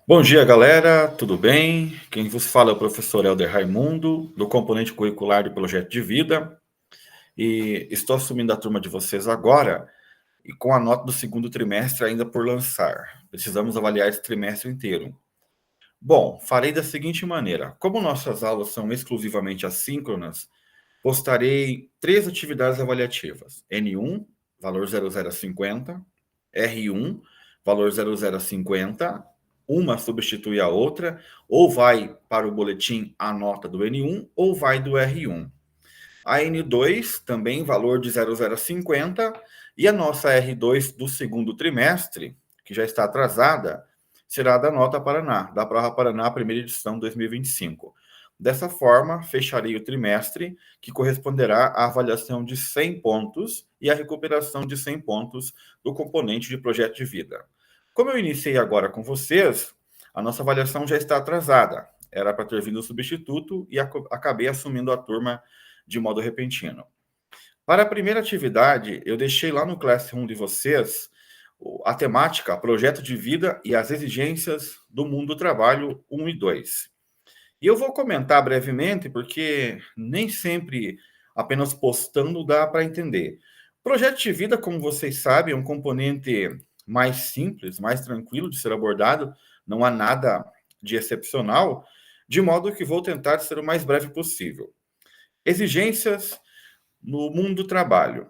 Bom dia, galera. Tudo bem? Quem vos fala é o professor Helder Raimundo, do componente curricular do projeto de vida. E estou assumindo a turma de vocês agora e com a nota do segundo trimestre ainda por lançar. Precisamos avaliar esse trimestre inteiro. Bom, farei da seguinte maneira: como nossas aulas são exclusivamente assíncronas, postarei três atividades avaliativas: N1, valor 0050, R1, valor 0050, uma substitui a outra, ou vai para o boletim a nota do N1 ou vai do R1. A N2 também valor de 0050 e a nossa R2 do segundo trimestre, que já está atrasada, será da nota Paraná, da prova Paraná, primeira edição 2025. Dessa forma, fecharei o trimestre, que corresponderá à avaliação de 100 pontos e à recuperação de 100 pontos do componente de projeto de vida. Como eu iniciei agora com vocês, a nossa avaliação já está atrasada. Era para ter vindo o substituto e acabei assumindo a turma de modo repentino. Para a primeira atividade, eu deixei lá no Classroom de vocês a temática Projeto de Vida e as Exigências do Mundo do Trabalho 1 e 2. E eu vou comentar brevemente, porque nem sempre apenas postando dá para entender. Projeto de vida, como vocês sabem, é um componente mais simples, mais tranquilo de ser abordado, não há nada de excepcional, de modo que vou tentar ser o mais breve possível. Exigências no mundo do trabalho.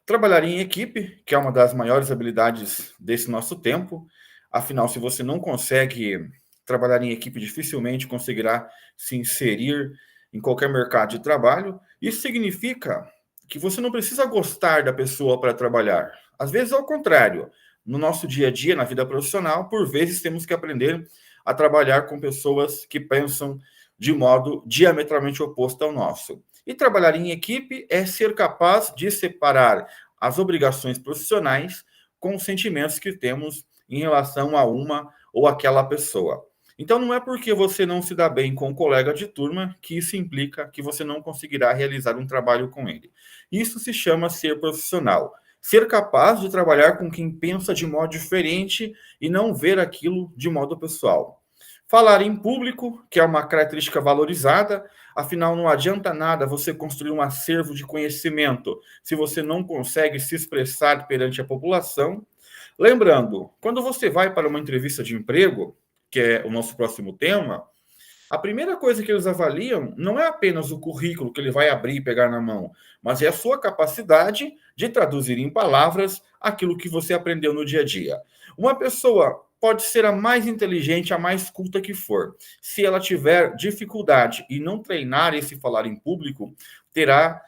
Trabalhar em equipe, que é uma das maiores habilidades desse nosso tempo. Afinal, se você não consegue trabalhar em equipe, dificilmente conseguirá se inserir em qualquer mercado de trabalho. Isso significa que você não precisa gostar da pessoa para trabalhar. Às vezes, ao contrário. No nosso dia a dia, na vida profissional, por vezes temos que aprender a trabalhar com pessoas que pensam de modo diametralmente oposto ao nosso. E trabalhar em equipe é ser capaz de separar as obrigações profissionais com os sentimentos que temos em relação a uma ou aquela pessoa. Então, não é porque você não se dá bem com um colega de turma que isso implica que você não conseguirá realizar um trabalho com ele. Isso se chama ser profissional. Ser capaz de trabalhar com quem pensa de modo diferente e não ver aquilo de modo pessoal. Falar em público, que é uma característica valorizada, afinal não adianta nada você construir um acervo de conhecimento se você não consegue se expressar perante a população. Lembrando, quando você vai para uma entrevista de emprego, que é o nosso próximo tema, a primeira coisa que eles avaliam não é apenas o currículo que ele vai abrir e pegar na mão, mas é a sua capacidade de traduzir em palavras aquilo que você aprendeu no dia a dia. Uma pessoa pode ser a mais inteligente, a mais culta que for. Se ela tiver dificuldade e não treinar esse falar em público, terá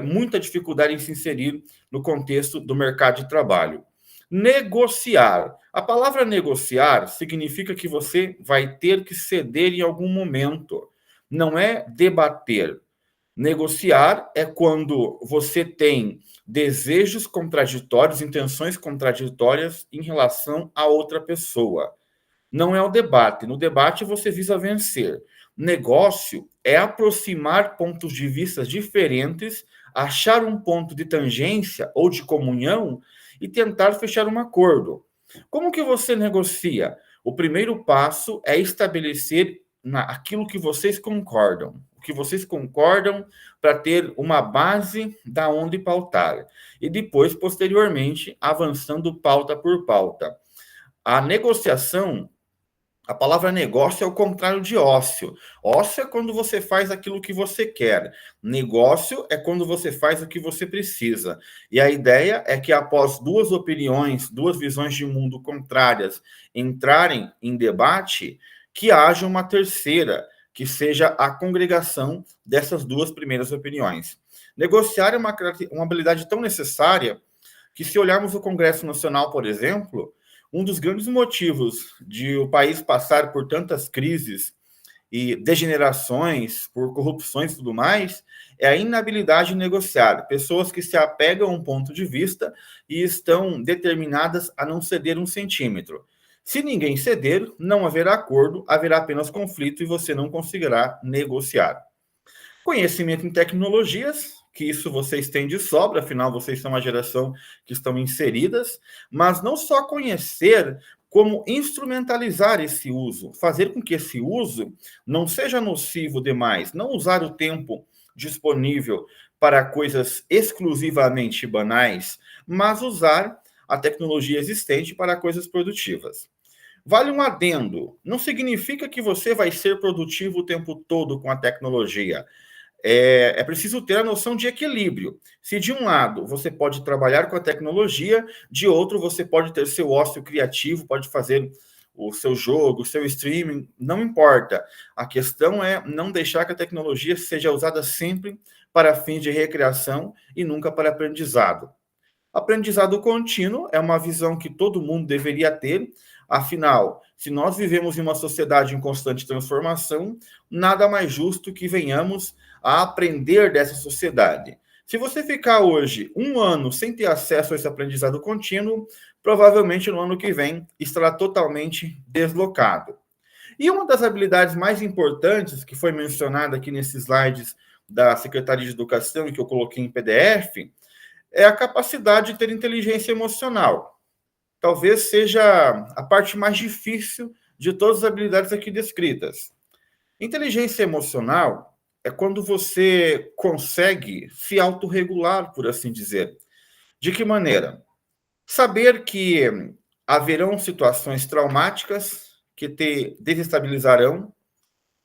muita dificuldade em se inserir no contexto do mercado de trabalho. Negociar. A palavra negociar significa que você vai ter que ceder em algum momento. Não é debater. Negociar é quando você tem desejos contraditórios, intenções contraditórias em relação a outra pessoa. Não é o debate. No debate você visa vencer. Negócio é aproximar pontos de vista diferentes, achar um ponto de tangência ou de comunhão e tentar fechar um acordo. Como que você negocia? O primeiro passo é estabelecer aquilo que vocês concordam. O que vocês concordam para ter uma base da onde pautar. E depois, posteriormente, avançando pauta por pauta. A negociação, a palavra negócio é o contrário de ócio. Ócio é quando você faz aquilo que você quer. Negócio é quando você faz o que você precisa. E a ideia é que após duas opiniões, duas visões de mundo contrárias entrarem em debate, que haja uma terceira, que seja a congregação dessas duas primeiras opiniões. Negociar é uma habilidade tão necessária que, se olharmos o Congresso Nacional, por exemplo, um dos grandes motivos de o país passar por tantas crises e degenerações, por corrupções e tudo mais, é a inabilidade de negociar. Pessoas que se apegam a um ponto de vista e estão determinadas a não ceder um centímetro. Se ninguém ceder, não haverá acordo, haverá apenas conflito e você não conseguirá negociar. Conhecimento em tecnologias, que isso vocês têm de sobra, afinal vocês são uma geração que estão inseridas, mas não só conhecer como instrumentalizar esse uso, fazer com que esse uso não seja nocivo demais, não usar o tempo disponível para coisas exclusivamente banais, mas usar a tecnologia existente para coisas produtivas. Vale um adendo, não significa que você vai ser produtivo o tempo todo com a tecnologia. É preciso ter a noção de equilíbrio. Se de um lado você pode trabalhar com a tecnologia, de outro você pode ter seu ócio criativo, pode fazer o seu jogo, o seu streaming, não importa. A questão é não deixar que a tecnologia seja usada sempre para fins de recreação e nunca para aprendizado. Aprendizado contínuo é uma visão que todo mundo deveria ter, afinal, se nós vivemos em uma sociedade em constante transformação, nada mais justo que venhamos a aprender dessa sociedade. Se você ficar hoje um ano sem ter acesso a esse aprendizado contínuo, provavelmente no ano que vem estará totalmente deslocado. E uma das habilidades mais importantes que foi mencionada aqui nesses slides da Secretaria de Educação e que eu coloquei em PDF é a capacidade de ter inteligência emocional. Talvez seja a parte mais difícil de todas as habilidades aqui descritas. Inteligência emocional é quando você consegue se autorregular, por assim dizer. De que maneira? Saber que haverão situações traumáticas que te desestabilizarão.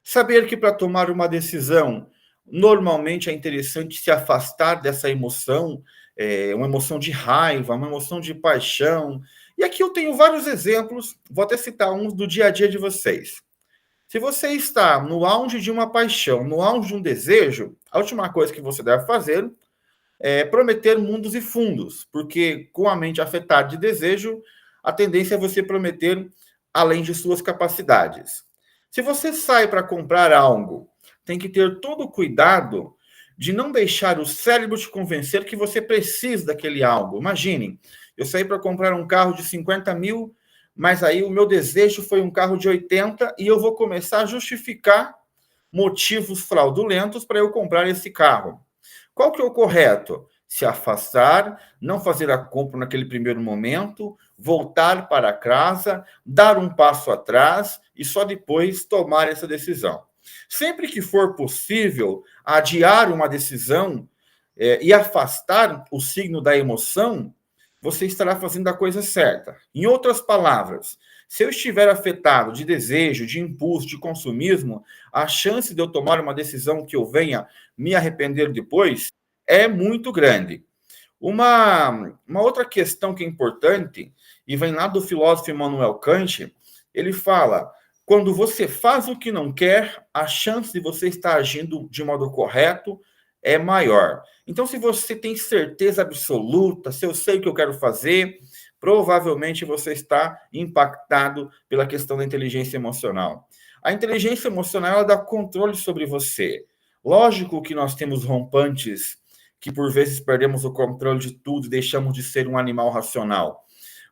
Saber que para tomar uma decisão, normalmente é interessante se afastar dessa emoção, uma emoção de raiva, uma emoção de paixão. E aqui eu tenho vários exemplos, vou até citar uns do dia a dia de vocês. Se você está no auge de uma paixão, no auge de um desejo, a última coisa que você deve fazer é prometer mundos e fundos, porque com a mente afetada de desejo, a tendência é você prometer além de suas capacidades. Se você sai para comprar algo, tem que ter todo o cuidado de não deixar o cérebro te convencer que você precisa daquele algo. Imagine, eu saí para comprar um carro de 50 mil, mas aí o meu desejo foi um carro de 80 e eu vou começar a justificar motivos fraudulentos para eu comprar esse carro. Qual que é o correto? Se afastar, não fazer a compra naquele primeiro momento, voltar para casa, dar um passo atrás e só depois tomar essa decisão. Sempre que for possível adiar uma decisão e afastar o signo da emoção, você estará fazendo a coisa certa. Em outras palavras, se eu estiver afetado de desejo, de impulso, de consumismo, a chance de eu tomar uma decisão que eu venha me arrepender depois é muito grande. Uma outra questão que é importante, e vem lá do filósofo Immanuel Kant, ele fala: quando você faz o que não quer, a chance de você estar agindo de modo correto é maior. Então, se você tem certeza absoluta, se eu sei o que eu quero fazer, provavelmente você está impactado pela questão da inteligência emocional. A inteligência emocional ela dá controle sobre você. Lógico que nós temos rompantes que por vezes perdemos o controle de tudo e deixamos de ser um animal racional.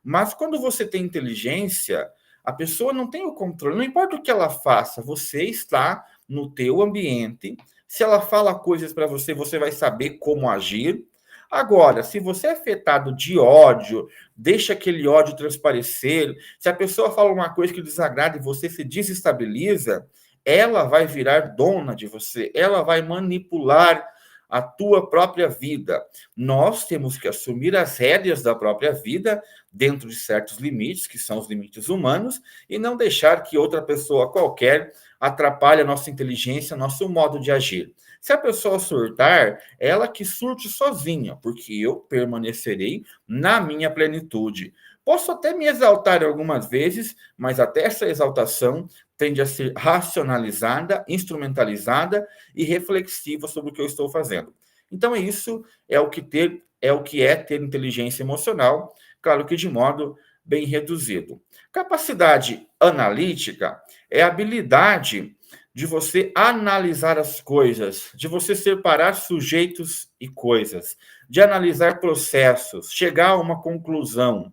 Mas quando você tem inteligência, a pessoa não tem o controle, não importa o que ela faça, você está no teu ambiente. Se ela fala coisas para você, você vai saber como agir. Agora, se você é afetado de ódio, deixa aquele ódio transparecer. Se a pessoa fala uma coisa que desagrada e você se desestabiliza, ela vai virar dona de você, ela vai manipular a tua própria vida. Nós temos que assumir as rédeas da própria vida dentro de certos limites, que são os limites humanos, e não deixar que outra pessoa qualquer atrapalhe a nossa inteligência, nosso modo de agir. Se a pessoa surtar, ela que surte sozinha, porque eu permanecerei na minha plenitude. Posso até me exaltar algumas vezes, mas até essa exaltação tende a ser racionalizada, instrumentalizada e reflexiva sobre o que eu estou fazendo. Então, isso é o que é ter inteligência emocional, claro que de modo bem reduzido. Capacidade analítica é a habilidade de você analisar as coisas, de você separar sujeitos e coisas, de analisar processos, chegar a uma conclusão.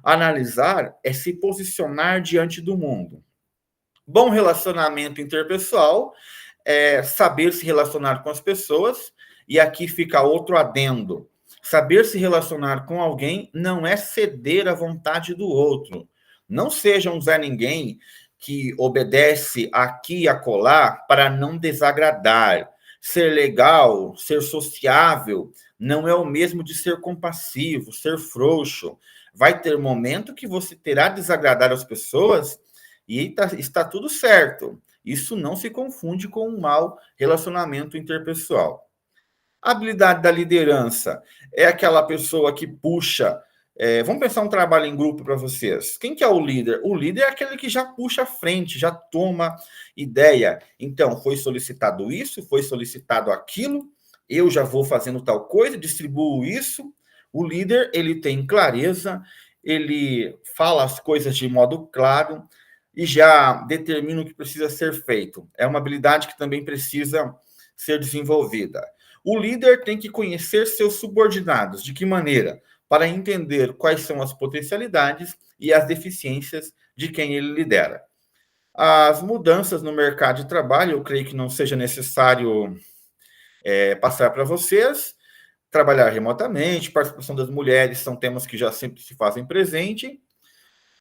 Analisar é se posicionar diante do mundo. Bom relacionamento interpessoal é saber se relacionar com as pessoas, e aqui fica outro adendo. Saber se relacionar com alguém não é ceder à vontade do outro. Não seja um Zé Ninguém que obedece aqui e acolá para não desagradar. Ser legal, ser sociável, não é o mesmo de ser compassivo, ser frouxo. Vai ter momento que você terá de desagradar as pessoas e está tudo certo. Isso não se confunde com um mau relacionamento interpessoal. A habilidade da liderança é aquela pessoa que puxa. Vamos pensar um trabalho em grupo para vocês. Quem que é o líder? O líder é aquele que já puxa à frente, já toma ideia. Então, foi solicitado isso, foi solicitado aquilo, eu já vou fazendo tal coisa, distribuo isso. O líder, ele tem clareza, ele fala as coisas de modo claro e já determina o que precisa ser feito. É uma habilidade que também precisa ser desenvolvida. O líder tem que conhecer seus subordinados. De que maneira? Para entender quais são as potencialidades e as deficiências de quem ele lidera. As mudanças no mercado de trabalho, eu creio que não seja necessário passar para vocês. Trabalhar remotamente, participação das mulheres são temas que já sempre se fazem presente.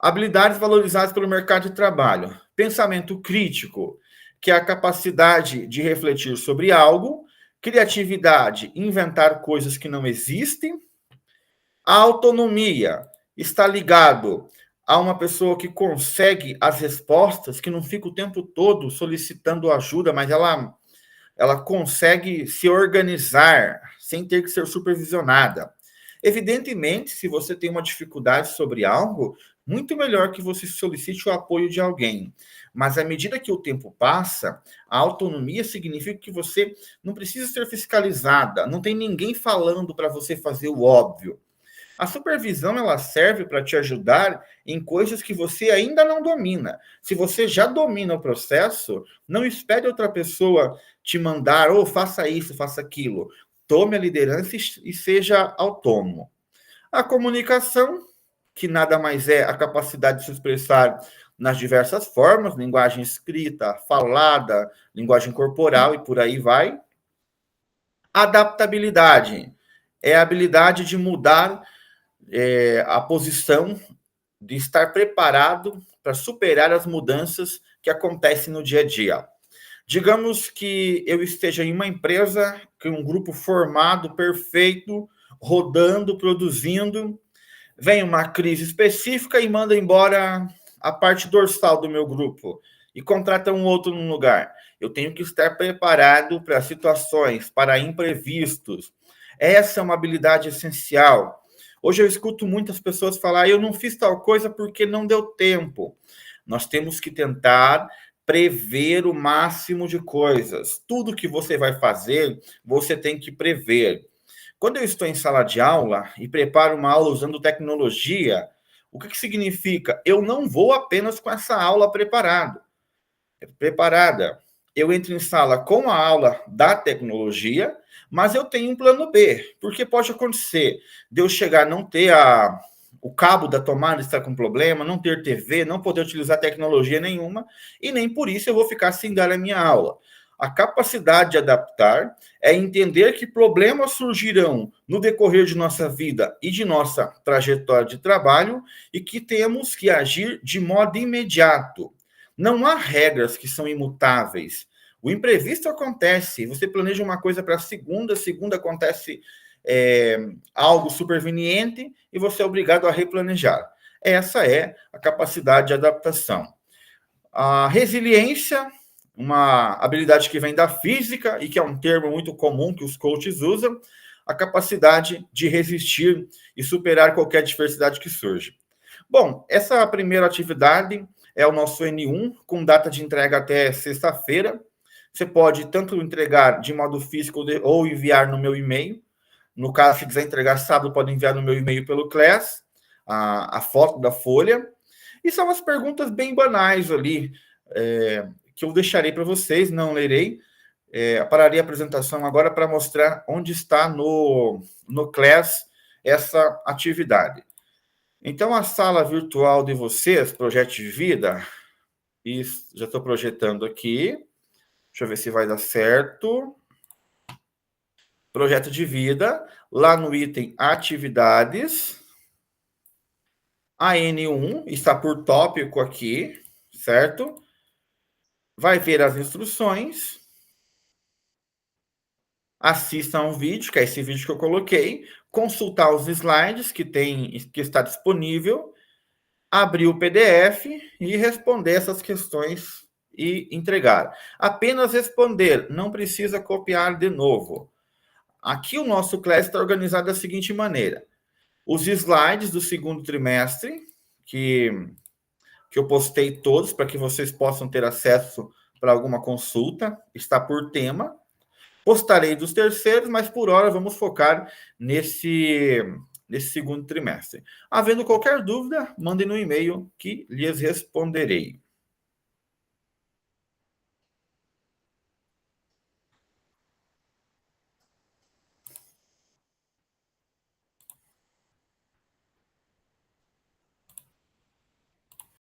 Habilidades valorizadas pelo mercado de trabalho. Pensamento crítico, que é a capacidade de refletir sobre algo. Criatividade, inventar coisas que não existem. A autonomia está ligado a uma pessoa que consegue as respostas, que não fica o tempo todo solicitando ajuda, mas ela consegue se organizar sem ter que ser supervisionada. Evidentemente, se você tem uma dificuldade sobre algo, muito melhor que você solicite o apoio de alguém. Mas à medida que o tempo passa, a autonomia significa que você não precisa ser fiscalizada, não tem ninguém falando para você fazer o óbvio. A supervisão ela serve para te ajudar em coisas que você ainda não domina. Se você já domina o processo, não espere outra pessoa te mandar, ou faça isso, faça aquilo. Tome a liderança e seja autônomo. A comunicação, que nada mais é a capacidade de se expressar nas diversas formas, linguagem escrita, falada, linguagem corporal e por aí vai. Adaptabilidade é a habilidade de mudar a posição, de estar preparado para superar as mudanças que acontecem no dia a dia. Digamos que eu esteja em uma empresa, com um grupo formado, perfeito, rodando, produzindo, vem uma crise específica e manda embora a parte dorsal do meu grupo e contrata um outro no lugar. Eu tenho que estar preparado para situações, para imprevistos. Essa é uma habilidade essencial. Hoje eu escuto muitas pessoas falar: eu não fiz tal coisa porque não deu tempo. Nós temos que tentar prever o máximo de coisas. Tudo que você vai fazer, você tem que prever. Quando eu estou em sala de aula e preparo uma aula usando tecnologia, o que significa? Eu não vou apenas com essa aula preparada. Eu entro em sala com a aula da tecnologia, mas eu tenho um plano B, porque pode acontecer de eu chegar não ter o cabo da tomada estar com problema, não ter TV, não poder utilizar tecnologia nenhuma, e nem por isso eu vou ficar sem dar a minha aula. A capacidade de adaptar é entender que problemas surgirão no decorrer de nossa vida e de nossa trajetória de trabalho e que temos que agir de modo imediato. Não há regras que são imutáveis. O imprevisto acontece. Você planeja uma coisa para segunda acontece algo superveniente e você é obrigado a replanejar. Essa é a capacidade de adaptação. A resiliência, uma habilidade que vem da física e que é um termo muito comum que os coaches usam, a capacidade de resistir e superar qualquer adversidade que surge. Bom, essa primeira atividade é o nosso N1, com data de entrega até sexta-feira. Você pode tanto entregar de modo físico ou enviar no meu e-mail. No caso, se quiser entregar sábado, pode enviar no meu e-mail pelo Class, a foto da folha. E são umas perguntas bem banais ali, que eu deixarei para vocês, não lerei. Pararei a apresentação agora para mostrar onde está no Class essa atividade. Então, a sala virtual de vocês, Projeto de Vida, já estou projetando aqui. Deixa eu ver se vai dar certo. Projeto de Vida, lá no item Atividades. A N1 está por tópico aqui, certo? Vai ver as instruções. Assista a um vídeo, que é esse vídeo que eu coloquei. Consultar os slides que está disponível. Abrir o PDF e responder essas questões e entregar. Apenas responder, não precisa copiar de novo. Aqui o nosso class está organizado da seguinte maneira. Os slides do segundo trimestre, que eu postei todos para que vocês possam ter acesso para alguma consulta, está por tema. Postarei dos terceiros, mas por hora vamos focar nesse segundo trimestre. Havendo qualquer dúvida, mandem no e-mail que lhes responderei.